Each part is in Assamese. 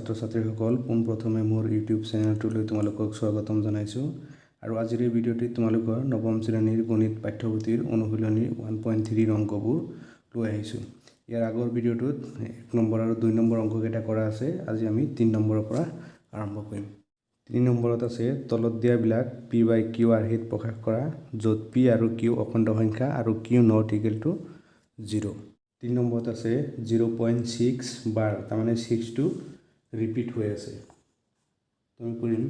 ছাত্ৰ ছাত্ৰীসকল পোনপ্ৰথমে মোৰ ইউটিউব চেনেলটোলৈ তোমালোকক স্বাগতম জনাইছোঁ আৰু আজিৰ এই ভিডিঅ'টিত তোমালোকৰ নৱম শ্ৰেণীৰ গণিত পাঠ্যপুথিৰ অনুশীলনী 1.3 অংকবোৰ লৈ আহিছোঁ। ইয়াৰ আগৰ ভিডিঅ'টোত 1 নম্বৰ আৰু 2 নম্বৰ অংককেইটা কৰা আছে। আজি আমি 3 নম্বৰৰ পৰা আৰম্ভ কৰিম। 3 নম্বৰত আছে তলত দিয়াবিলাক p/q আৰ্হিত প্ৰকাশ কৰা য'ত p আৰু q অখণ্ড সংখ্যা আৰু q not equal to 0। 3 নম্বৰত আছে 0.6 বাৰ তাৰমানে 6টো ৰিপিট হৈ আছে। তুমি কৰিম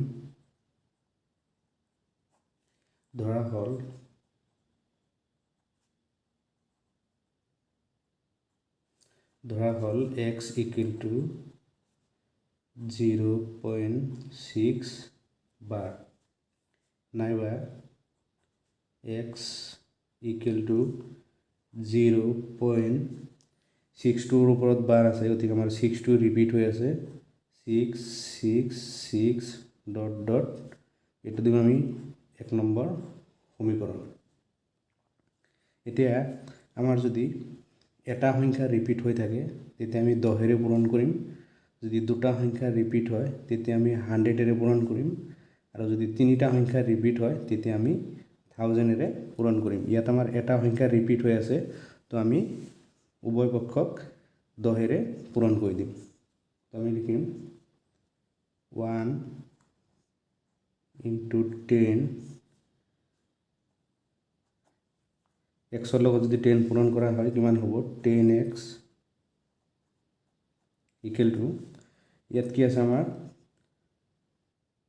ধৰা হল x equal to 0.6 বাৰ নাইবা x equal to 0.6টোৰ ওপৰত বাৰ আছে, গতিকে আমাৰ 6টো ৰিপিট হৈ আছে 6 6 6 ডট ডট। এইটো দিম আমি 1 নম্বৰ সমীকৰণ। এতিয়া আমাৰ যদি এটা সংখ্যা ৰিপিট হৈ থাকে তেতিয়া আমি 10ৰে পূৰণ কৰিম, যদি দুটা সংখ্যা ৰিপিট হয় তেতিয়া আমি 100ৰে পূৰণ কৰিম, আৰু যদি তিনিটা সংখ্যা ৰিপিট হয় তেতিয়া আমি 1000ৰে পূৰণ কৰিম। ইয়াত আমাৰ এটা সংখ্যা ৰিপিট হৈ আছে, তো আমি উভয় পক্ষক 10ৰে পূৰণ কৰি দিম। তো আমি লিখিম 1 into 10, xৰ লগত যদি 10 পূৰণ কৰা হয় কিমান হ'ব 10x equal to ইয়াত কি আছে আমাৰ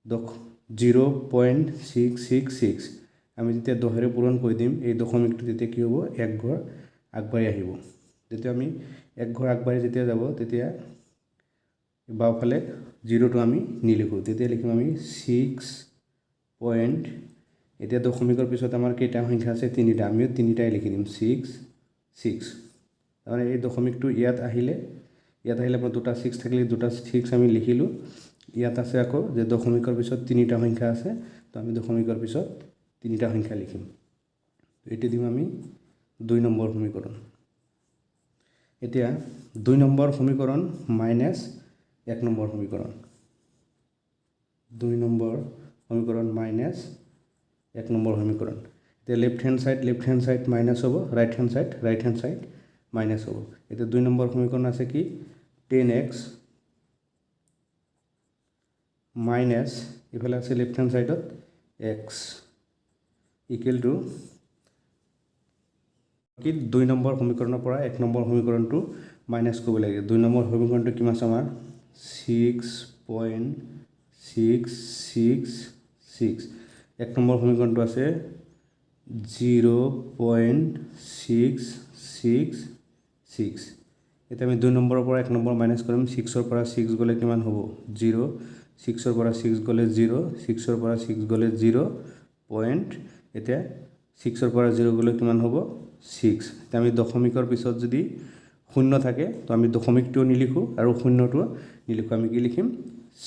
0.666। আমি যেতিয়া 10ৰে পূৰণ কৰি দিম এই দশমিকটো তেতিয়া কি হ'ব 1 ঘৰ আগবাঢ়ি আহিব। যেতিয়া আমি 1 ঘৰ আগবাঢ়ি যেতিয়া যাব তেতিয়া বাওঁফালে 0টো আমি নিলিখোঁ, তেতিয়া লিখিম আমি 6 পইণ্ট। এতিয়া দশমিকৰ পিছত আমাৰ কেইটা সংখ্যা আছে 3টা, আমিও 3টাই লিখি দিম 6 6। তাৰমানে এই দশমিকটো ইয়াত আহিলে আপোনাৰ দুটা 6 থাকিলে দুটা 6 আমি লিখিলোঁ। ইয়াত আছে আকৌ যে দশমিকৰ পিছত 3টা সংখ্যা আছে, তো আমি দশমিকৰ পিছত 3টা সংখ্যা লিখিম। এইটো দিম আমি 2 নম্বৰ সমীকৰণ। এতিয়া 2 নম্বৰ সমীকৰণ মাইনাছ 1 নম্বৰ সমীকৰণ। 2 নম্বৰ সমীকৰণ মাইনাছ 1 নম্বৰ সমীকৰণ। এতিয়া লেফ্ট হেণ্ড সাইড মাইনাছ হ'ব, ৰাইট হেণ্ড সাইড মাইনাছ হ'ব। এতিয়া 2 নম্বৰ সমীকৰণ আছে কি 10x মাইনাছ ইফালে আছে লেফ্ট হেণ্ড সাইডত x ইকুৱেল টু কি 2 নম্বৰ সমীকৰণৰ পৰা 1 নম্বৰ সমীকৰণটো মাইনাছ কৰিব লাগে। 2 নম্বৰ সমীকৰণটো কিমান আছে আমাৰ 6.666। 1 নম্বৰ সমীকৰণটো আছে 0.666। এতিয়া আমি 2 নম্বৰৰ পৰা 1 নম্বৰ মাইনাছ কৰিম। 6ৰ পৰা 6 গ'লে কিমান হ'ব 0, 6ৰ পৰা 6 গ'লে 0, 6ৰ পৰা 6 গ'লে 0 পইণ্ট। এতিয়া 6ৰ পৰা 0 গ'লে কিমান হ'ব 6। এতিয়া আমি দশমিকৰ পিছত যদি শূন্য থাকে তো আমি দশমিকটোও নিলিখোঁ আৰু শূন্যটোও নিলিখোঁ, আমি কি লিখিম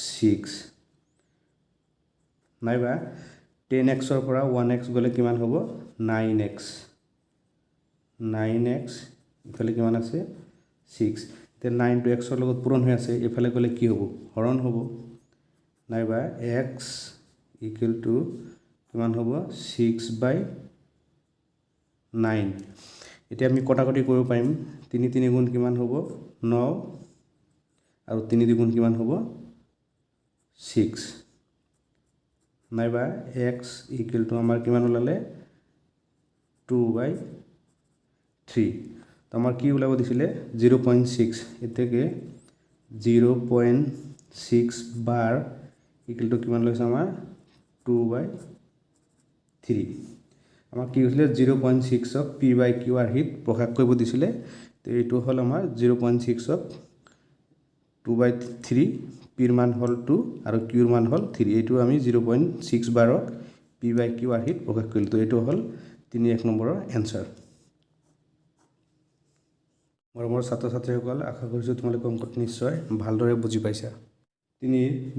6। নাইবা 10xৰ পৰা 1x গ'লে কিমান হ'ব 9x, 9x ইফালে কিমান আছে 6। এতিয়া 9টো xৰ লগত পূৰণ হৈ আছে, এইফালে গ'লে কি হ'ব হৰণ হ'ব। নাইবা x ইকুৱেল টু কিমান হ'ব 6/9। এতিয়া আমি কটাকটি কৰিব পাৰিম। 3 3 গুণ কিমান হ'ব 9 আৰু 3 2 কিমান হ'ব 6। নাইবা x ইকুৱেল টু আমাৰ কিমান ওলালে 2/3। তো আমাৰ কি ওলাব দিছিলে 0.6। এতিয়াকে 0.6 বাৰ ইকুৱেল টু কিমান লৈছে আমাৰ 2/3। আমাক কি হৈছিলে 0.6ক p/q আৰ্হিত প্ৰকাশ কৰিব দিছিলে। তো এইটো হ'ল আমাৰ 0.6ক 2/3, পিৰ মান হ'ল 2 আৰু কিউৰ মান হ'ল 3। এইটো আমি 0.6 বাৰক p/q আৰ্হিত প্ৰকাশ কৰিলোঁ। তো এইটো হ'ল 1 নম্বৰৰ এনচাৰ। মৰমৰ ছাত্ৰ ছাত্ৰীসকল, আশা কৰিছোঁ তোমালোকে অংকটো নিশ্চয় ভালদৰে বুজি পাইছা।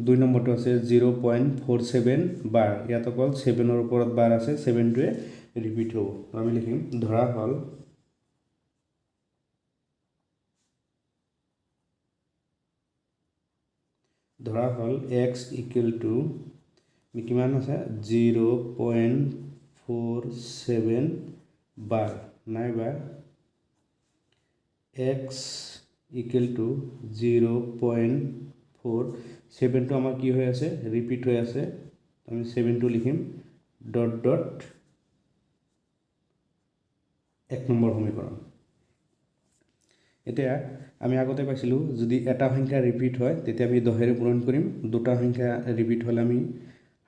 2 নম্বৰটো আছে 0.47 বাৰ। ইয়াত অকল 7ৰ ওপৰত বাৰ আছে, 7টোৱে ৰিপিট হ'ব। আমি লিখিম ধৰা হ'ল ধৰা হ'ল x ইকুৱেল টু কিমান আছে 0.47 বাৰ নাইবা x ইকুৱেল টু 0.47টো আমাৰ কি হৈ আছে ৰিপিট হৈ আছে আমি 7টো লিখিম ডট ডট 1 নম্বৰ সমীকৰণ এতিয়া আমি আগতে পাইছিলোঁ যদি এটা সংখ্যা ৰিপিট হয় তেতিয়া আমি 10 ৰে পূৰণ কৰিম দুটা সংখ্যা ৰিপিট হ'লে আমি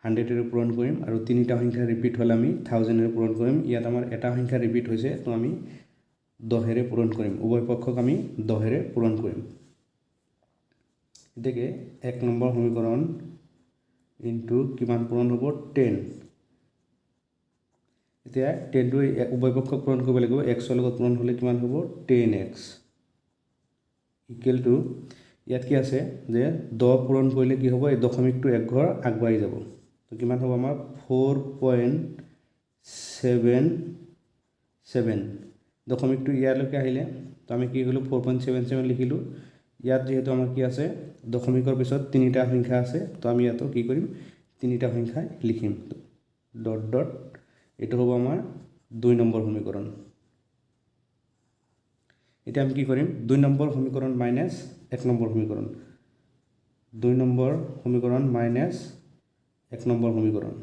100 ৰে পূৰণ কৰিম আৰু তিনিটা সংখ্যা ৰিপিট হ'লে আমি 1000 ৰে পূৰণ কৰিম ইয়াত আমাৰ এটা সংখ্যা ৰিপিট হৈছে তো আমি 10 ৰে পূৰণ কৰিম উভয় পক্ষক আমি 10 ৰে পূৰণ কৰিম এতেকে 1 নম্বৰ সমীকৰণ ইনটু কিমান পূৰণ হ'ব 10 এতিয়া 10 টো উভয় পক্ষক পূৰণ কৰিব লাগিব x ৰ লগত পূৰণ হ'লে কিমান হ'ব 10x ইকুৱেল টু ইয়াত কি আছে যে 10 পূৰণ কৰিলে কি হ'ব এই দশমিকটো এক ঘৰ আগবাঢ়ি যাব তো কিমান হ'ব আমাৰ 4.77 দশমিকটো ইয়ালৈকে আহিলে তো আমি কি কৰিলোঁ 4.77 লিখিলোঁ ইয়াত যেহেতু আমাৰ কি আছে দশমিকৰ পিছত তিনিটা সংখ্যা আছে তো আমি ইয়াতো কি কৰিম তিনিটা সংখ্যা লিখিম ডট ডট এটা হ'ব আমাৰ 2 নম্বৰ সমীকৰণ এটা আমি কি কৰিম 2 নম্বৰ সমীকৰণ মাইনাস 1 নম্বৰ সমীকৰণ 2 নম্বৰ সমীকৰণ মাইনাস 1 নম্বৰ সমীকৰণ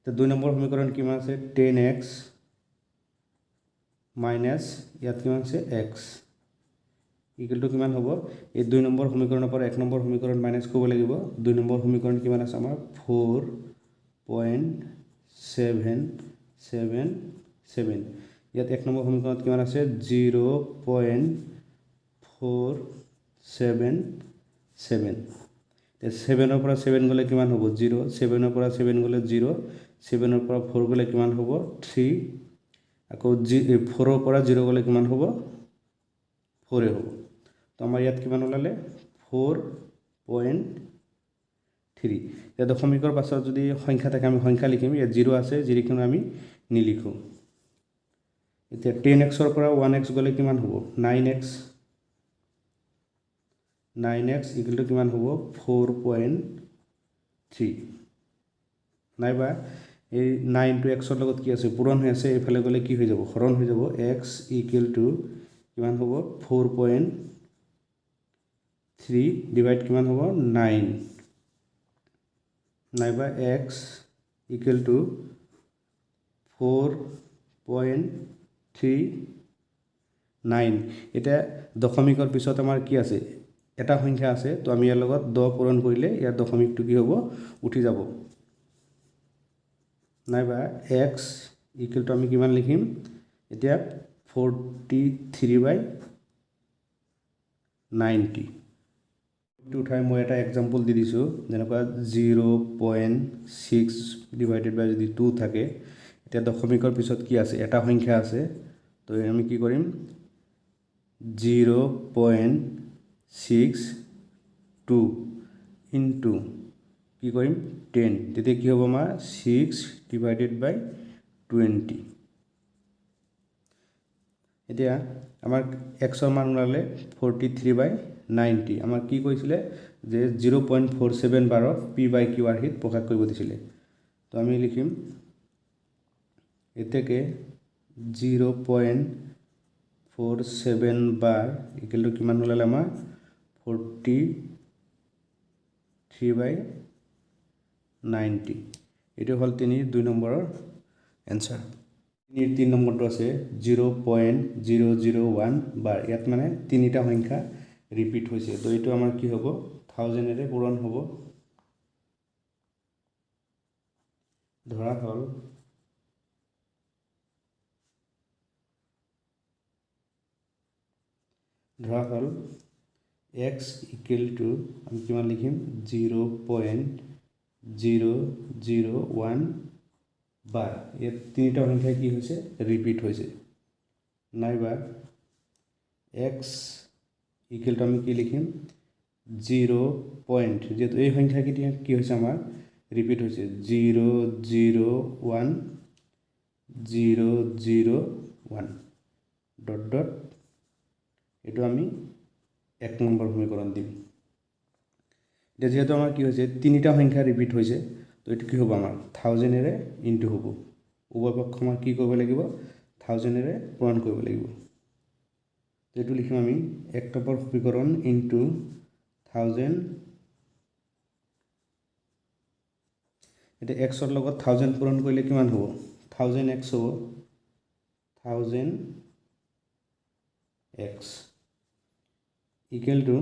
তো 2 নম্বৰ সমীকৰণ কিমান আছে 10x মাইনাস ইয়াত কিমান আছে x ইকুৱেল টু কিমান হ'ব এই 2 নম্বৰ সমীকৰণৰ পৰা 1 নম্বৰ সমীকৰণ মাইনাস কৰিব লাগিব 2 নম্বৰ সমীকৰণ কিমান আছে আমাৰ 4.777 ইয়াত 1 নম্বৰ সমীকৰণত কিমান আছে 0.477 তে 7 ৰ পৰা 7 গলে কিমান হ'ব 0 7 ৰ পৰা 7 গলে 0 7 ৰ পৰা 4 গলে কিমান হ'ব 3 আকৌ 4 ৰ পৰা 0 গলে কিমান হ'ব 4 এ হ'ব তো আমাৰ ইয়াত কিমান ওলালে 4.3 ইয়াত দশমিকৰ পাছত যদি সংখ্যা থাকে আমি সংখ্যা লিখিম ইয়াত 0 আছে যিখিনি আমি নিলিখো এতিয়া 10x ৰ পৰা 1x গলে কিমান হ'ব 9x ইকুৱেল টু কিমান হ'ব 4.3 নাইবা এই 9 টো x ৰ লগত কি আছে পূৰণ হৈ আছে এফালে গলে কি হৈ যাব হৰণ হৈ যাব x ইকুৱেল টু কিমান হ'ব 4.3 ডিভাইড কিমান হ'ব 9 নাইবা x ইকুৱেল টু 4.39 এটা দশমিকৰ পিছত আমাৰ কি আছে এটা সংখ্যা আছে তো আমি ইয়াৰ লগত 10 পূৰণ কৰিলে ইয়াৰ দশমিকটো কি হ'ব উঠি যাব নাইবা x ইকুৱেল টু আমি কিমান লিখিম এতিয়া 43/90 টু উঠাই মই এটা এক্সাম্পল দি দিছোঁ যেনেকুৱা 0.6 ডিভাইডেড বাই যদি 2 থাকে এতিয়া দশমিকৰ পিছত কি আছে এটা সংখ্যা আছে তো আমি কি কৰিম 0.62 ইনটু কি কৰিম 10 তেতিয়া কি হ'ব আমাৰ 6 ডিভাইডেড বাই 20 এতিয়া আমাৰ x ৰ মান ওলালে 43/90 আমাৰ কি কৈছিলে যে 0.47 বাৰত p/q আৰ্হিত প্ৰকাশ কৰিব দিছিলে তো আমি লিখিম এতেকে 0.47 বাৰ ইকুৱেল টু কিমান ওলালে আমাৰ 43/90 এটো হল 2 নম্বৰৰ এনসাৰ 3 নম্বৰটো আছে 0.001 বাৰ ইয়াত মানে তিনিটা সংখ্যা ৰিপিট হৈছে তো এটো আমাৰ কি হ'ব 1000 এৰে পূৰণ হ'ব ধৰা হ'ল x ইকুৱেল টু আমি কিমান লিখিম 0.001 বাৰ ইয়াত তিনিটা সংখ্যা কি হৈছে ৰিপিট হৈছে নাইবা x ইকুৱেল টু আমি কি লিখিম 0. যেহেতু এই সংখ্যা কি হৈছে আমাৰ ৰিপিট হৈছে 001 ডট ডট এইটো আমি 1 নম্বৰ সমীকৰণ দিম। এতিয়া যেহেতু আমাৰ কি হৈছে তিনিটা সংখ্যা ৰিপিট হৈছে, তো এইটো কি হ'ব আমাৰ 1000 ইনটু হ'ব। উভয় পক্ষ আমাৰ কি কৰিব লাগিব 1000 পূৰণ কৰিব লাগিব। তো এইটো লিখিম আমি 1 নম্বৰ সমীকৰণ ইনটু 1000। এতিয়া এক্সৰ লগত 1000 পূৰণ কৰিলে কিমান হ'ব 1000x হ'ব 1000x ইকুৱেল টু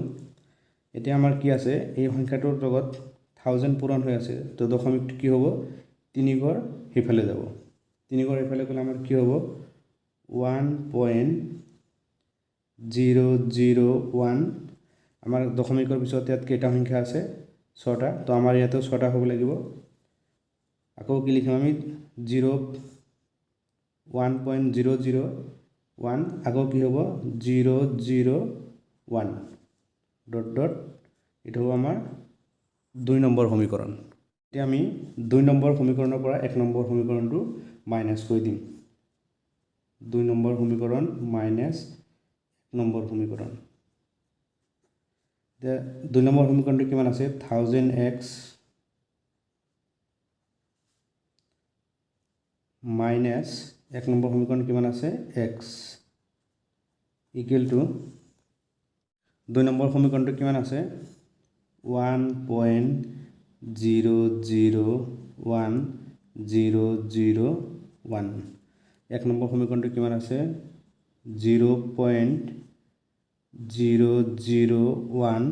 এতিয়া আমাৰ কি আছে এই সংখ্যাটোৰ লগত 1000 পূৰণ হৈ আছে, তো দশমিকটো কি হ'ব 3 ঘৰ সেইফালে যাব। 3 ঘৰ এইফালে গ'লে আমাৰ কি হ'ব 1.001। আমাৰ দশমিকৰ পিছত ইয়াত কেইটা সংখ্যা আছে 6টা, তো আমাৰ ইয়াতেও 6টা হ'ব লাগিব। আকৌ কি লিখিম আমি 1.001 আকৌ কি হ'ব 001 ডট ডট এইটো হ'ব আমাৰ 2 নম্বৰ সমীকৰণ। এতিয়া আমি 2 নম্বৰ সমীকৰণৰ পৰা 1 নম্বৰ সমীকৰণটো মাইনাছ কৰি দিম। 2 নম্বৰ সমীকৰণ মাইনাছ 1 নম্বৰ সমীকৰণ। এতিয়া 2 নম্বৰ সমীকৰণটো কিমান আছে 1000x মাইনাছ 1 নম্বৰ সমীকৰণ কিমান আছে x ইকুৱেল টু 2 নম্বৰ সমীকৰণটো কিমান আছে 1.001 1 নম্বৰ সমীকৰণটো কিমান আছে 0.001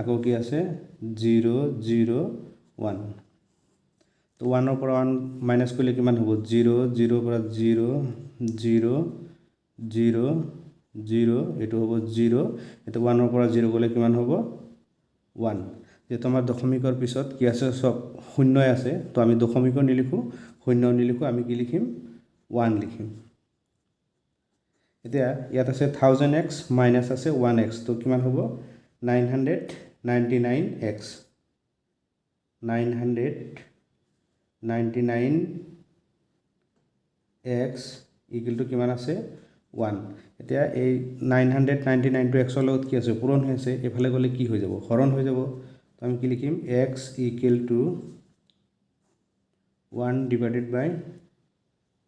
আকৌ কি আছে 001। তো 1 পৰা 1 মাইনাছ কৰিলে কিমান হ'ব 0 0 পৰা 0 0 0 0 এইটো হ'ব 0। এইটো 1 পৰা 0 গ'লে কিমান হ'ব 1। যেহেতু আমাৰ দশমিকৰ পিছত কি আছে সব শূন্যই আছে, তো আমি দশমিকো নিলিখোঁ শূন্য নিলিখোঁ, আমি কি লিখিম 1 লিখিম। এতিয়া ইয়াত আছে 1000x মাইনাছ আছে 1x, তো কিমান হ'ব 999x 999x ইকুৱেল টু কিমান আছে 1। এতিয়া এই 999টো x লগত কি আছে পূৰণ হৈ আছে, এইফালে গ'লে কি হৈ যাব হৰণ হৈ যাব। তো আমি কি লিখিম x ইকুৱেল টু 1 ডিভাইডেড বাই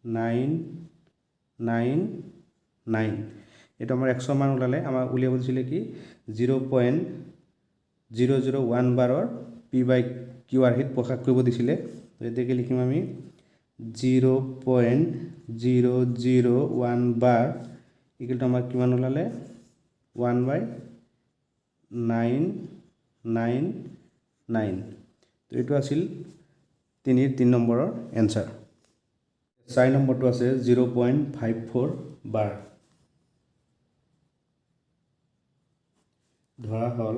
999। এইটো আমাৰ 100 মান ওলালে আমাৰ উলিয়াব দিছিলে কি 0.001 বাৰৰ p/q হিত প্ৰকাশ কৰিব দিছিলে। তো এতিয়াকে লিখিম আমি 0.001 বাৰ ইকুৱেল টু আমাৰ কিমান ওলালে 1/999। তো এইটো আছিল 3 নম্বৰৰ এনসাৰ। 4 নম্বৰটো আছে 0.54 বাৰ। ধৰা হ'ল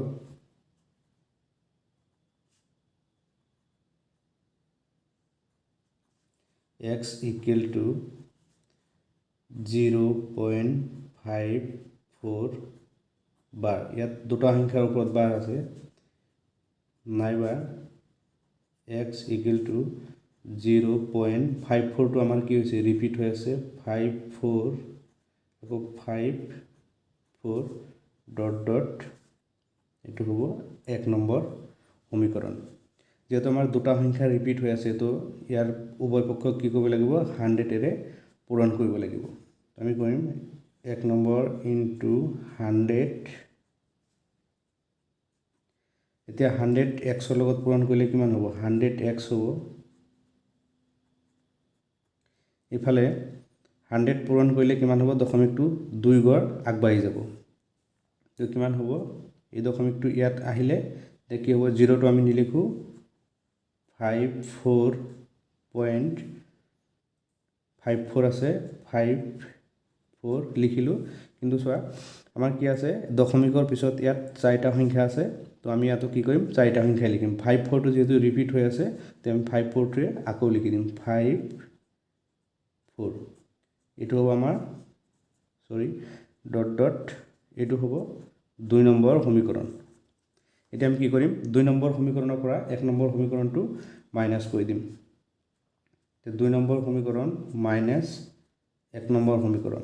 x ইকুৱেল টু 0.54 বাৰ। ইয়াত দুটা সংখ্যাৰ ওপৰত বাৰ আছে, নাইবা x ইকুৱেল টু 0.54টো আমাৰ কি হৈছে ৰিপিট হৈ আছে 54 আকৌ 54 ডট ডট এইটো হ'ব 1 নম্বৰ সমীকৰণ। যেহেতু আমাৰ দুটা সংখ্যা ৰিপিট হৈ আছে, তো ইয়াৰ উভয় পক্ষক কি কৰিব লাগিব 100 পূৰণ কৰিব লাগিব। আমি কৰিম 1 নম্বৰ ইনটু 100। এতিয়া 100xৰ লগত পূৰণ কৰিলে কিমান হ'ব 100x হ'ব। ইফালে 100 পূৰণ কৰিলে কিমান হ'ব দশমিকটো 2 ঘৰ আগবাঢ়ি যাব। তো কিমান হ'ব এই দশমিকটো ইয়াত আহিলে কি হ'ব 0টো আমি নিলিখোঁ 54.54 আছে 54 লিখিলোঁ। কিন্তু চোৱা আমাৰ কি আছে দশমিকৰ পিছত ইয়াত 4টা সংখ্যা আছে, তো আমি ইয়াতো কি কৰিম 4টা সংখ্যা লিখিম। 54টো যেহেতু ৰিপিট হৈ আছে, তো আমি 54টোৱে আকৌ লিখি দিম 54। এইটো হ'ব আমাৰ ডট ডট এইটো হ'ব 2 নম্বৰ সমীকৰণ। এতিয়া আমি কি কৰিম 2 নম্বৰ সমীকৰণৰ পৰা 1 নম্বৰ সমীকৰণটো মাইনাছ কৰি দিম। 2 নম্বৰ সমীকৰণ মাইনাছ 1 নম্বৰ সমীকৰণ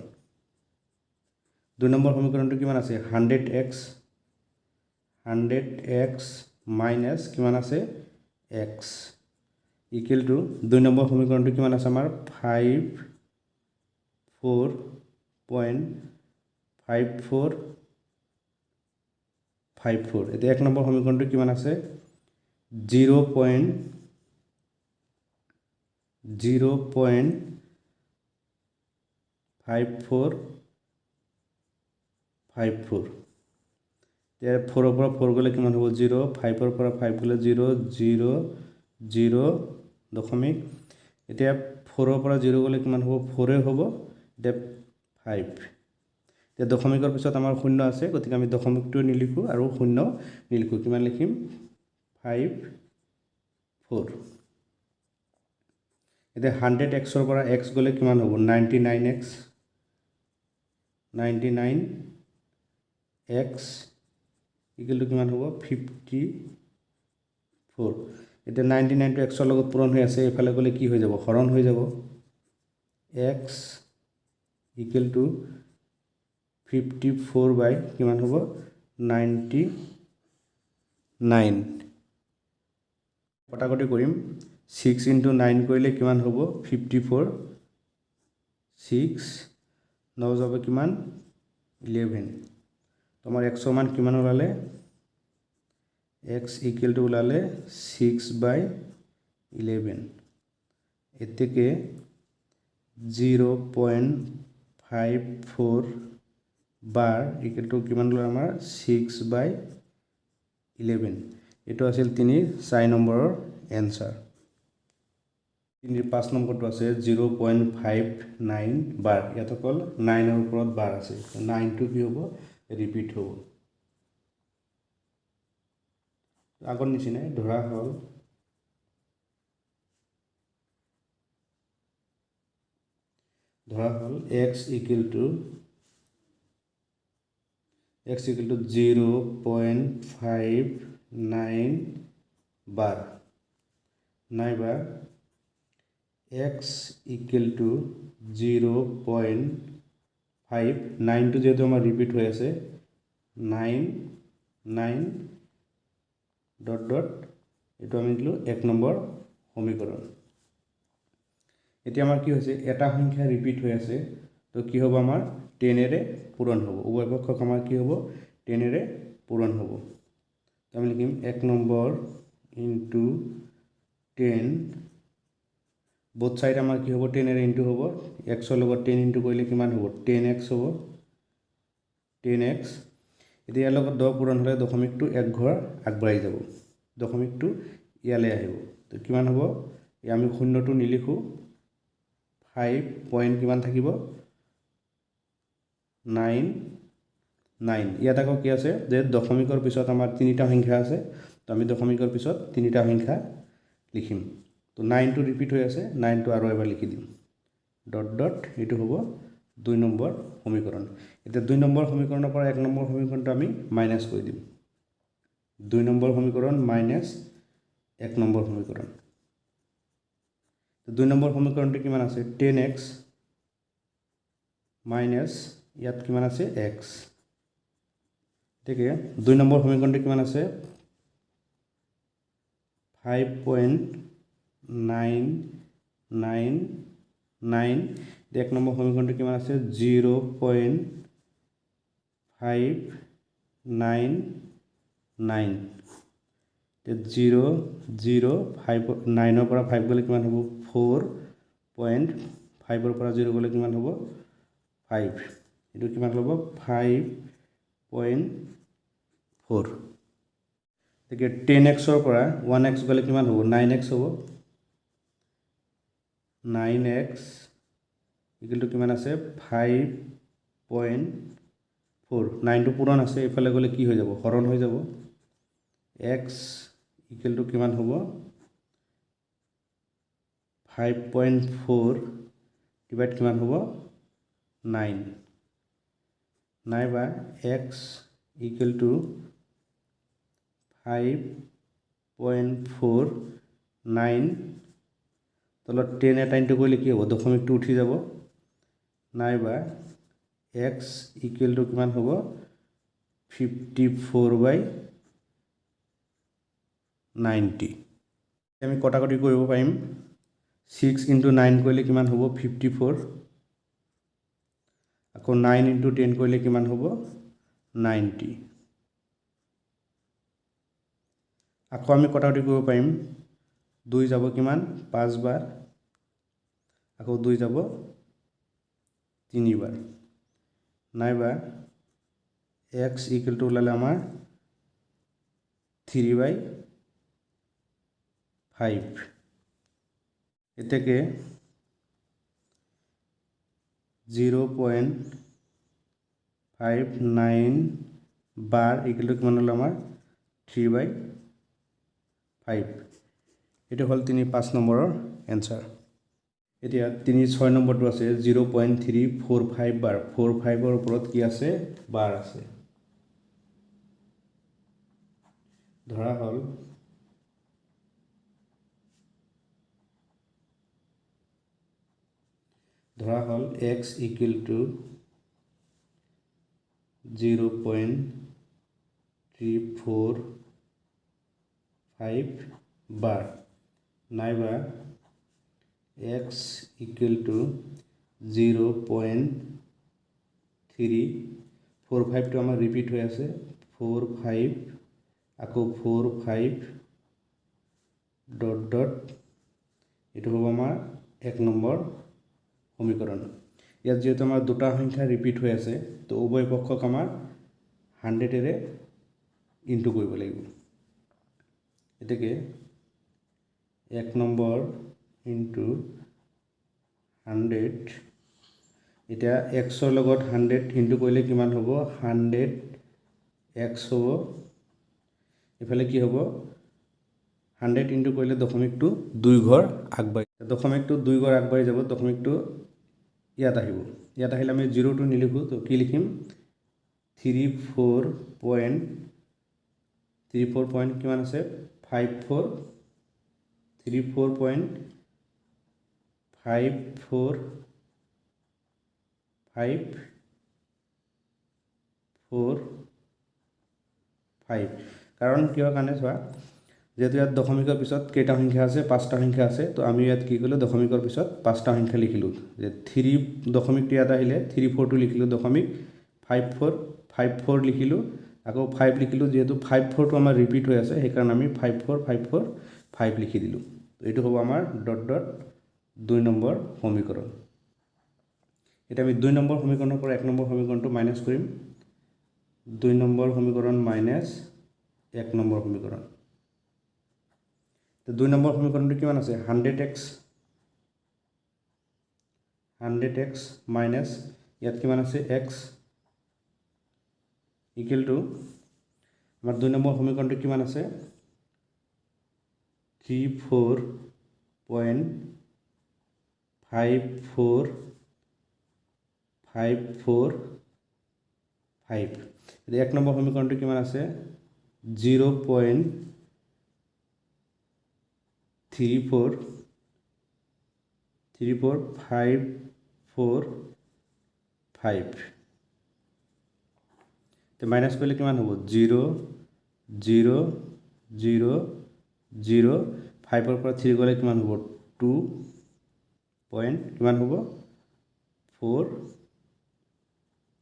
2 নম্বৰ সমীকৰণটো কিমান আছে 100x মাইনাছ কিমান আছে x ইকুৱেল টু 2 নম্বৰ সমীকৰণটো কিমান আছে আমাৰ 54.54 এতিয়া 1 নম্বৰ সমীকৰণটো কিমান আছে 0.54 এতিয়া 4 ৰ পৰা 4 গ'লে কিমান হ'ব 0 5 ৰ পৰা 5 গ'লে 0 0 0 দশমিক এতিয়া 4 ৰ পৰা 0 গ'লে কিমান হ'ব 4 হ'ব এতিয়া 5 এতিয়া দশমিকৰ পিছত আমাৰ শূন্য আছে গতিকে আমি দশমিকটো নিলিখো আৰু শূন্য নিলিখো কিমান লিখিম 5 4 এতিয়া 100x ৰ পৰা x গ'লে কিমান হ'ব 99x ইকুৱেল টু কিমান হ'ব 54 এতিয়া 99 টো x ৰ লগত পূৰণ হৈ আছে এফালে গ'লে কি হৈ যাব হৰণ হৈ যাব x ইকুৱেল টু 54 বাই কিমান হ'ব 99 কটাকটি কৰিম 6 into 9 কৰিলে কিমান হ'ব 54 6 9 যাব কিমান 11 তোমাৰ x ৰ মান কিমান ওলালে x ইকুৱেল টু ওলালে 6 বাই 11 এতেকে 0.54 বাৰ ইকুৱেল টু কিমান ওলালে আমাৰ 6 বাই 11 এটো আছিল 4 নম্বৰৰ এনসাৰ 5 নম্বৰটো আছে 0.59 বাৰ ইয়াত অকল 9 ৰ ওপৰত বাৰ আছে 9 টো কি হ'ব ৰিপিট হ'ব আগৰ নিচিনাই ধৰা হ'ল x equal to 0.59 bar নাইবা x equal to 0.5 9 to যেহেতু আমাৰ ৰিপিট হৈ আছে 9 ডট ডট এটো আমি দিলো 1 নম্বৰ সমীকৰণ এতিয়া আমাৰ কি হৈছে এটা সংখ্যা ৰিপিট হৈ আছে তো কি হ'ব আমাৰ 10 এৰে পূৰণ হ'ব উভয় পক্ষক আমাৰ কি হ'ব 10 এৰে পূৰণ হ'ব তো আমি লিখিম 1 নম্বৰ ইনটু 10 both side আমাৰ কি হ'ব 10 এৰে ইনটু হ'ব x ৰ লগত 10 ইনটু কৰিলে কিমান হ'ব 10x হ'ব 10x এতিয়া ইয়াৰ লগত 10 পূৰণ হ'লে দশমিকটো এক ঘৰ আগবাঢ়ি যাব দশমিকটো ইয়ালে আহিব তো কিমান হ'ব আমি শূন্যটো নিলিখো 5 পইণ্ট কিমান থাকিব 9 ইয়াত আকৌ কি আছে যে দশমিকৰ পিছত আমাৰ তিনিটা সংখ্যা আছে তো আমি দশমিকৰ পিছত তিনিটা সংখ্যা লিখিম তো 9 টো ৰিপিট হৈ আছে 9 টো আৰু এবাৰ লিখি দিম ডট ডট এটো হ'ব 2 নম্বৰ সমীকৰণ এতিয়া 2 নম্বৰ সমীকৰণৰ পৰা 1 নম্বৰ সমীকৰণটো আমি মাইনাস কৰি দিম 2 নম্বৰ সমীকৰণ মাইনাস 1 নম্বৰ সমীকৰণ তো 2 নম্বৰ সমীকৰণটো কিমান আছে 10x মাইনাস ইয়াত কিমান আছে x ঠিক আছে 2 নম্বৰ সমীকৰণটো কিমান আছে 5.999 1 নম্বৰ সমীকৰণটো কিমান আছে 0.599 তে 0 0 5 9 ৰ পৰা 5 গলে কিমান হ'ব 4.5 ৰ পৰা 0 গলে কিমান হ'ব 5 এটো কিমান হ'ব 5.4 তেকে 10x ৰ পৰা 1x গলে কিমান হ'ব 9x হ'ব 9x ইকুৱেল টু কিমান আছে 5.4 9 টো পূৰণ আছে ইফালে গলে কি হৈ যাব হৰণ হৈ যাব x ইকুৱেল টু কিমান হ'ব 5.4 ডিভাইড কিমান হ'ব 9 নাইবা x ইকুৱেল টু 5.49 তলত 10 এটা ইনটু কৰিলে কি হ'ব দশমিকটো উঠি যাব নাইবা x ইকুৱেল টু কিমান হ'ব 54/90 আমি কটাকটি কৰিব পাৰিম 6 ইনটু 9 কৰিলে কিমান হ'ব 54 আকৌ 9 ইনটু 10 কৰিলে কিমান হ'ব 90 আকৌ আমি কটাকটি কৰিব পাৰিম 2 যাব কিমান 5 বাৰ আকৌ 2 যাব 3 বাৰ নাইবা x ইকুৱেল টু ওলালে আমাৰ 3/5 এতেকে 0.59 বাৰ ইকুৱেল টু কিমান হ'ল আমাৰ 3/5 এটো হ'ল 5 নম্বৰৰ এনসাৰ এতিয়া 6 নম্বৰটো আছে 0.345 বাৰ 45ৰ ওপৰত কি আছে বাৰ আছে ধৰা হ'ল x equal to 0.345 বাৰ নাইবা x equal to 0.345 টো আমাৰ ৰিপিট হৈ আছে 45 আকৌ 45 ডট ডট এটো হ'ব আমাৰ 1 নম্বৰ সমীকৰণ ইয়াত যেহেতু আমাৰ দুটা সংখ্যা ৰিপিট হৈ আছে তো উভয় পক্ষক আমাৰ 100 এৰে ইনটু কৰিব লাগিব এতেকে 1 নম্বৰ ইনটু 100 এটা x ৰ লগত 100 ইনটু কৰিলে কিমান হ'ব 100x হ'ব এফালে কি হ'ব 100 ইনটু কৰিলে দশমিকটো 2 ঘৰ আগবাঢ়ি দশমিকটো 2 ঘৰ আগবাঢ়ি যাব দশমিকটো ইয়াত আহিব ইয়াত আহিলে আমি 0 টো নিলিখো তো কি লিখিম 34 পইণ্ট কিমান আছে 54.545 কাৰণ কিহৰ কাৰণে চোৱা যেহেতু ইয়াত দশমিকৰ পিছত কেইটা সংখ্যা আছে 5টা সংখ্যা আছে তো আমি ইয়াত কি কৰিলো দশমিকৰ পিছত 5টা সংখ্যা লিখিলো যে 3 দশমিকটো ইয়াত আহিলে 34 টো লিখিলো দশমিক 54 লিখিলো আকৌ 5 লিখিলো যেহেতু 54 টো আমাৰ ৰিপিট হৈ আছে সেই কাৰণে আমি 5 লিখি দিলো তো এটো হ'ব আমাৰ ডট ডট 2 নম্বৰ সমীকৰণ এটা আমি 2 নম্বৰ সমীকৰণৰ পৰা 1 নম্বৰ সমীকৰণটো মাইনাস কৰিম 2 নম্বৰ সমীকৰণ মাইনাস 1 নম্বৰ সমীকৰণ তো 2 নম্বৰ সমীকৰণটো কিমান আছে 100x মাইনাস ইয়াত কিমান আছে x ইকুৱেল টু আমাৰ 2 নম্বৰ সমীকৰণটো কিমান আছে 34.545 এতিয়া 1 নম্বৰ সমীকৰণটো কিমান আছে 0.34545 তো মাইনাস কৰলে কিমান হ'ব 0 0 0 0 5 ৰ পৰা 3 গলে কিমান হ'ব 2 পইণ্ট কিমান হ'ব 4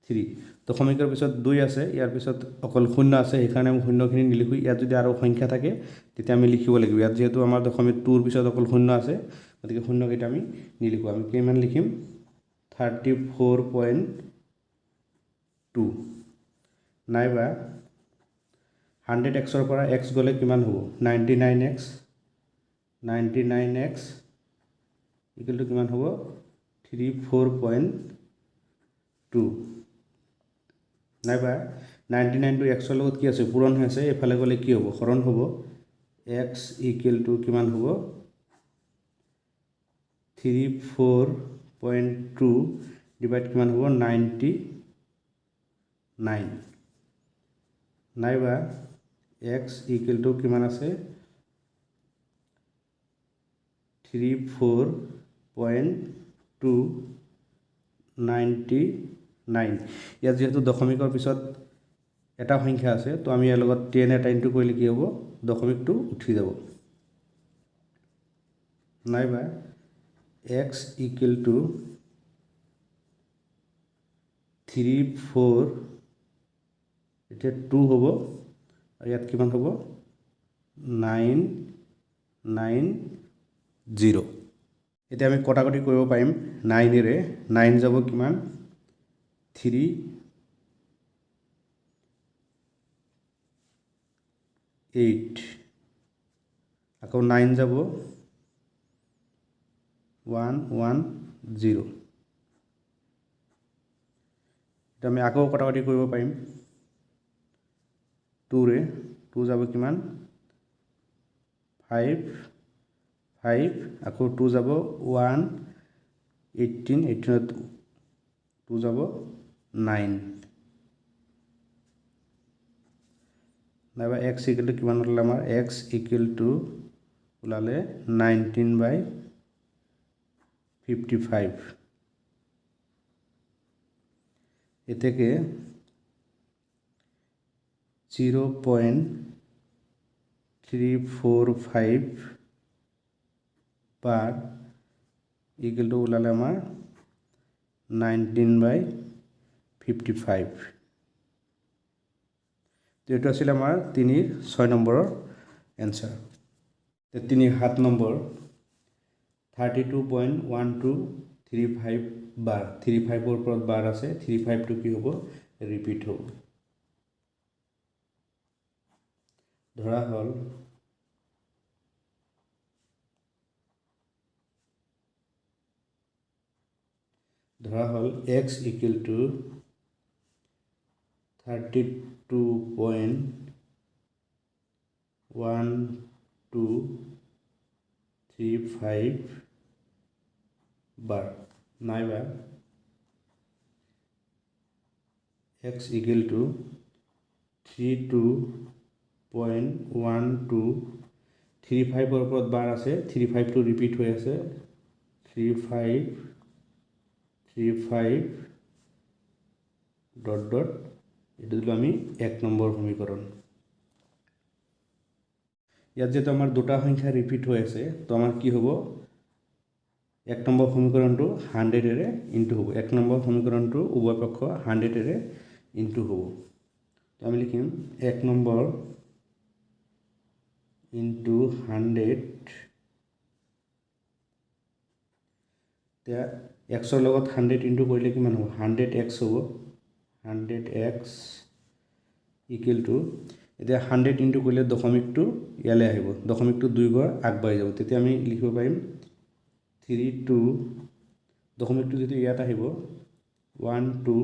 3 দশমিকৰ পিছত 2 আছে ইয়াৰ পিছত অকল শূন্য আছে সেইকাৰণে আমি শূন্যখিনি নিলিখো ইয়াত যদি আৰু সংখ্যা থাকে তেতিয়া আমি লিখিব লাগিব ইয়াত যেহেতু আমাৰ দশমিক 2 ৰ পিছত অকল শূন্য আছে গতিকে শূন্য কেইটা আমি নিলিখো আমি কিমান লিখিম 34.2 নাইবা 100x ৰ পৰা x গলে কিমান হ'ব 99x ইকুৱেল টু কিমান হ'ব 34.2 নাইবা 99 টো x ৰ লগত কি আছে পূৰণ হৈ আছে এফালে গলে কি হ'ব হৰণ হ'ব x ইকুৱেল টু কিমান হ'ব 34.2 ডিভাইড কিমান হ'ব 99 নাইবা x ইকুৱেল টু কিমান আছে 34.299 ইয়াত যেহেতু দশমিকৰ পিছত এটা সংখ্যা আছে তো আমি ইয়াৰ লগত 10 এটা ইনটু কৰিলে কি হ'ব দশমিকটো উঠি যাব নাইবা x equal to 34 এটা 2 হ'ব আৰু ইয়াত কিমান হ'ব 990 এতিয়া আমি কটাকটি কৰিব পাৰিম 9 এৰে 9 যাব কিমান 3 8 আকৌ 9 যাব 110 এটা আমি আকৌ কটাকটি কৰিব পাৰিম 2 ৰে 2 যাব কিমান 5 আকৌ 2 যাব 1 18 18 2 যাব 9 নাইবা x equal to কিমান ওলালে আমাৰ x equal to ওলালে 19/55 এতেকে 0.345 পার ইকুয়াল টু ওলালে আমার 19/55 তো এটা আছিল আমার 3 নম্বৰৰ এনসাৰ 3 নম্বৰ 32.1235 বাৰ 35 ওপৰত বাৰ আছে 35 টো কি হ'ব ৰিপিট হ'ব ধৰা হল x equal to 32.1235 বাৰ নাইবা x equal to 32.1235 ওপৰত বাৰ আছে 35 টো ৰিপিট হৈ আছে 35 ডট ডট এটা দিলো আমি 1 নম্বৰ সমীকৰণ ইয়াত যেটো আমাৰ দুটা সংখ্যা ৰিপিট হৈ আছে তো আমাৰ কি হ'ব 1 নম্বৰ সমীকৰণটো 100 এৰে ইনটু হ'ব 1 নম্বৰ সমীকৰণটো উভয় পক্ষ 100 এৰে ইনটু হ'ব তো আমি লিখিম 1 নম্বৰ ইনটু 100 তে x ৰ লগত 100 ইনটু কৰিলে কিমান হ'ব 100x হ'ব 100x equal to এতিয়া 100 ইনটু কৰিলে দশমিকটো ইয়ালে আহিব দশমিকটো দুই ঘৰ আগবাঢ়ি যাব তেতিয়া আমি লিখিব পাৰিম 32 দশমিকটো যদি ইয়াত আহিব 12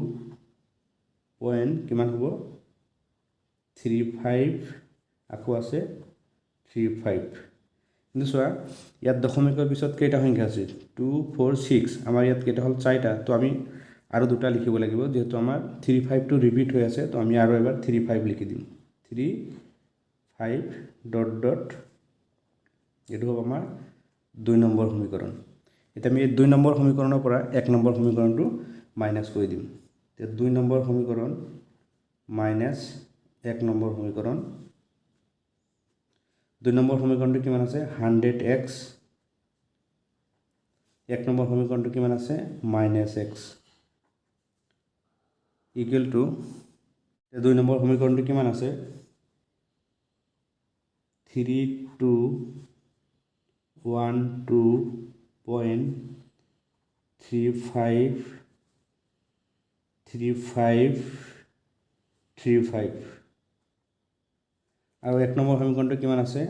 পয়েন্ট কিমান হ'ব 35 আকৌ আছে 35 কিন্তু চোৱা ইয়াত দশমিকৰ পিছত কেইটা সংখ্যা আছে 2 4 6 আমাৰ ইয়াত কেইটা হল 4টা তো আমি আৰু দুটা লিখিব লাগিব যেহেতু আমাৰ 35 টো ৰিপিট হৈ আছে তো আমি আৰু এবাৰ 35 লিখি দিম 35 ডট ডট এটো হ'ব আমাৰ 2 নম্বৰ সমীকৰণ এটা আমি 2 নম্বৰ সমীকৰণৰ পৰা 1 নম্বৰ সমীকৰণটো মাইনাস কৰি দিম তে 2 নম্বৰ সমীকৰণ মাইনাস 1 নম্বৰ সমীকৰণ 2 নম্বৰ সমীকৰণটো কিমান আছে 100x 1 নম্বৰ সমীকৰণটো কিমান আছে -x equal to 2 নম্বৰ সমীকৰণটো কিমান আছে 32.1235 আৰু 1 নম্বৰ সমীকৰণটো কিমান আছে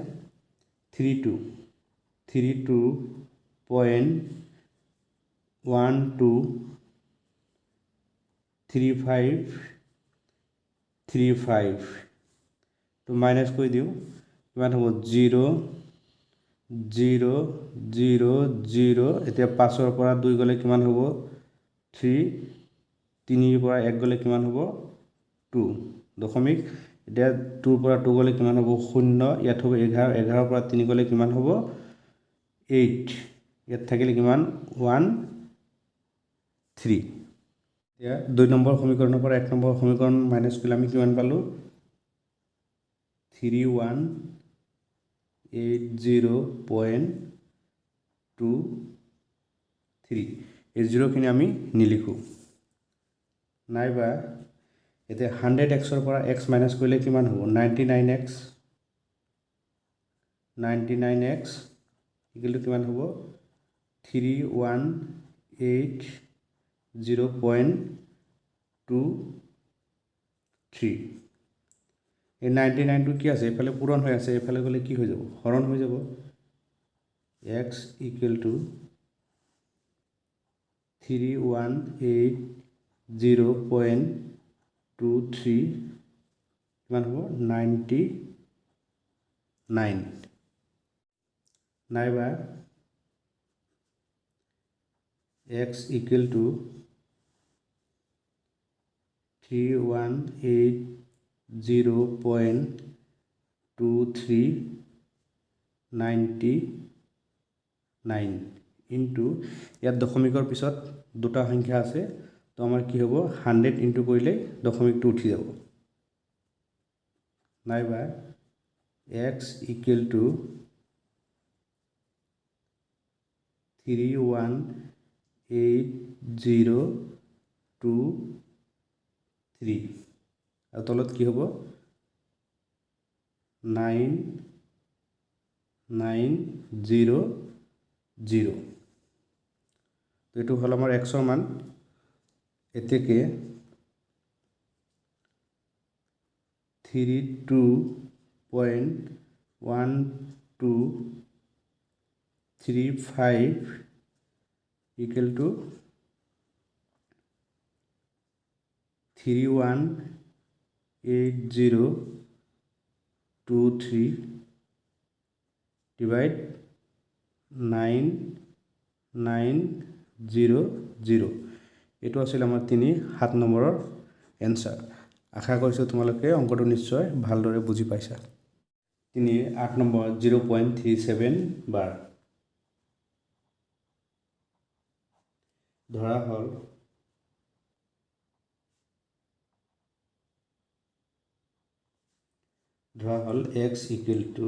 32.1235 তো মাইনাস কৰি দিও কিমান হ'ব 0 0 0 0 এতিয়া 5 ৰ পৰা 2 গলে কিমান হ'ব 3 3 ৰ পৰা 1 গলে কিমান হ'ব 2 দশমিক এতিয়া 2 ৰ পৰা 2 গলে কিমান হ'ব 0 ইয়াত হ'ব 11 11 ৰ পৰা 3 গলে কিমান হ'ব 8 ইয়াত থাকিলে কিমান 1 3 এতিয়া 2 নম্বৰ সমীকৰণৰ পৰা 1 নম্বৰ সমীকৰণ মাইনাছ কৰিলে আমি কিমান পালো 3180.23 এই জিৰ'খিনি আমি নিলিখোঁ নাইবা এতিয়া 100x পৰা x মাইনাছ কৰিলে কিমান হ'ব 99x ইকুৱেল টু কিমান হ'ব 3180.23 এই 99টো কি আছে এইফালে পূৰণ হৈ আছে এইফালে গ'লে কি হৈ যাব হৰণ হৈ যাব x ইকুৱেল টু 3180.23 কিমান হ'ব 99 নাইবা x equal to 3180.2399 ইনটু ইয়াত দশমিকৰ পিছত দুটা সংখ্যা আছে তো আমাৰ কি হ'ব 100 ইনটু কৰিলে দশমিকটো উঠি যাব নাইবা x equal to 318023 আৰু তলত কি হ'ব 9900 তো এইটো হ'ল আমাৰ x ৰ মান এতেকে 32.1235 equal to 318023 divide 9900 এইটো আছিল আমাৰ 7 নম্বৰৰ এনসাৰ আশা কৰিছোঁ তোমালোকে অংকটো নিশ্চয় ভালদৰে বুজি পাইছা 8 নম্বৰ 0.37 বাৰ ধৰা হ'ল x equal to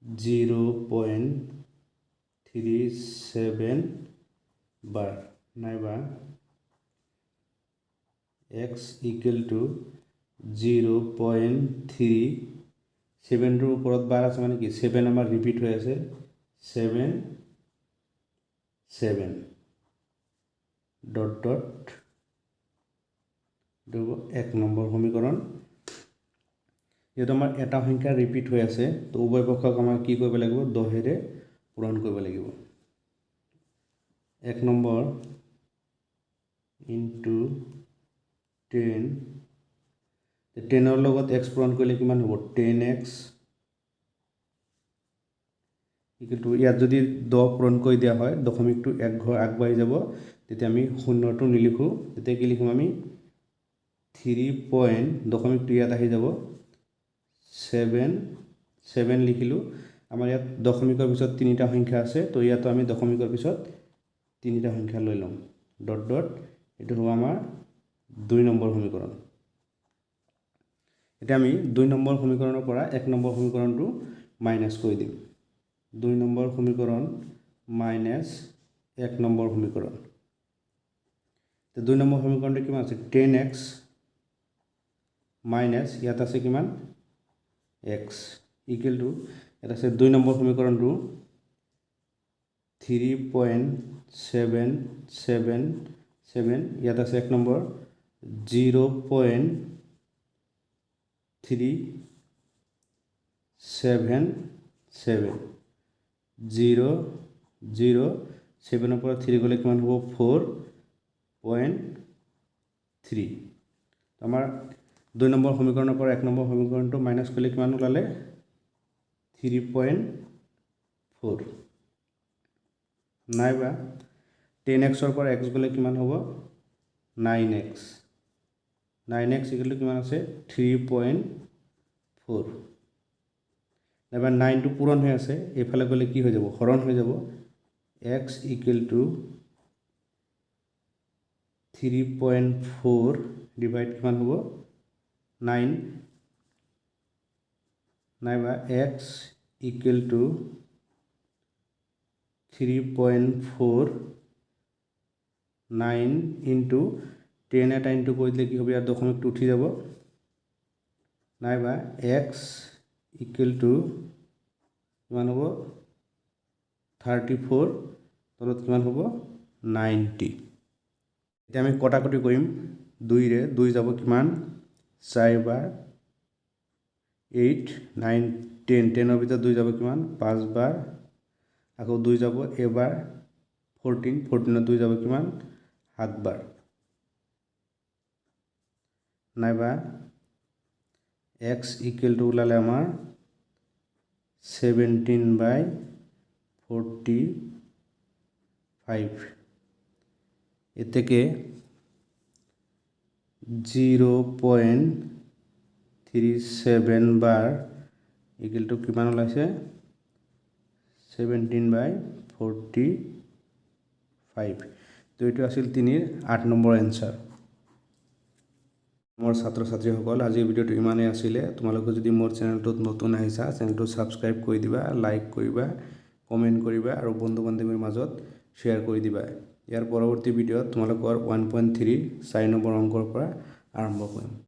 0.37 বাৰ নাইবা x equal to 0.37 ৰ ওপৰত বাৰ আছে মানে কি 7 আমাৰ ৰিপিট হৈ আছে 7 ডট ডট এক নম্বৰ সমীকৰণ যেহেতু আমাৰ এটা সংখ্যা ৰিপিট হৈ আছে তো উভয় পক্ষক আমাৰ কি কৰিব লাগিব 10 ৰে পূৰণ কৰিব লাগিব 1 নম্বৰ ইনটু 10 10 ৰ লগত x পূৰণ কৰিলে কিমান হ'ব 10x ইকুৱেল টু ইয়াত যদি 10 পূৰণ কৰি দিয়া হয় দশমিকটো এক ঘৰ আগবাঢ়ি যাব তেতিয়া আমি শূন্যটো নিলিখো তেতিয়া কি লিখিম আমি 3 পইণ্ট দশমিকটো ইয়াত আহি যাব 7 লিখিলোঁ আমাৰ ইয়াত দশমিকৰ পিছত তিনিটা সংখ্যা আছে তো ইয়াতো আমি দশমিকৰ পিছত তিনিটা সংখ্যা লৈ লম ডট ডট এটো হ'ব আমাৰ 2 নম্বৰ সমীকৰণ এটা আমি 2 নম্বৰ সমীকৰণৰ পৰা 1 নম্বৰ সমীকৰণটো মাইনাস কৰি দিম 2 নম্বৰ সমীকৰণ মাইনাস 1 নম্বৰ সমীকৰণ তো 2 নম্বৰ সমীকৰণটো কিমান আছে 10x মাইনাস ইয়াত আছে কিমান x equal to এটা আছে 2 নম্বৰ সমীকৰণটো 3.777 ইয়াত আছে 1 নম্বৰ 0.377 0 0 7 পৰা 3 গলে কিমান হ'ব 4.3 আমাৰ 2 নম্বৰ সমীকৰণৰ পৰা 1 নম্বৰ সমীকৰণটো মাইনাস কৰিলে কিমান ওলালে 3.4 নাইবা 10x ৰ পৰা x গলে কিমান হ'ব 9x 9x ইকুৱেল টু কিমান আছে 3.4 নাইবা 9টো পূৰণ হৈ আছে এইফালে গ'লে কি হৈ যাব হৰণ হৈ যাব x ইকুৱেল টু 3.4 ডিভাইড কিমান হ'ব 9 নাইবা x ইকুৱেল টু 3.4 9 ইনটু 10 এটা ইনটু কৰি দিলে কি হ'ব ইয়াৰ দশমিকটো উঠি যাব নাইবা x ইকুৱেল টু কিমান হ'ব 34 তলত কিমান হ'ব 90 এতিয়া আমি কটাকটি কৰিম 2 ৰে 2 যাব কিমান 4 বাৰ 8 9 10 10 ভিতৰত 2 যাব কিমান 5 বাৰ আকৌ 2 যাব এবাৰ 14 14 2 যাব কিমান 7 বাৰ নাইবা x ইকুৱেল টু ওলালে আমাৰ 17/45 এতেকে 0.37 বাৰ ইকুৱেল টু কিমান ওলাইছে 17/45 তো এইটো আছিল 8 নম্বৰ এনসাৰ মোৰ ছাত্ৰ ছাত্ৰীসকল আজিৰ ভিডিঅ'টো ইমানেই আছিলে তোমালোকে যদি মোৰ চেনেলটোত নতুন আহিছা চেনেলটো ছাবস্ক্ৰাইব কৰি দিবা লাইক কৰিবা কমেন্ট কৰিবা আৰু বন্ধু বান্ধৱীৰ মাজত শ্বেয়াৰ কৰি দিবা ইয়াৰ পৰৱৰ্তী ভিডিঅ'ত তোমালোকৰ 1.3 4 নম্বৰ অংকৰ পৰা আৰম্ভ কৰিম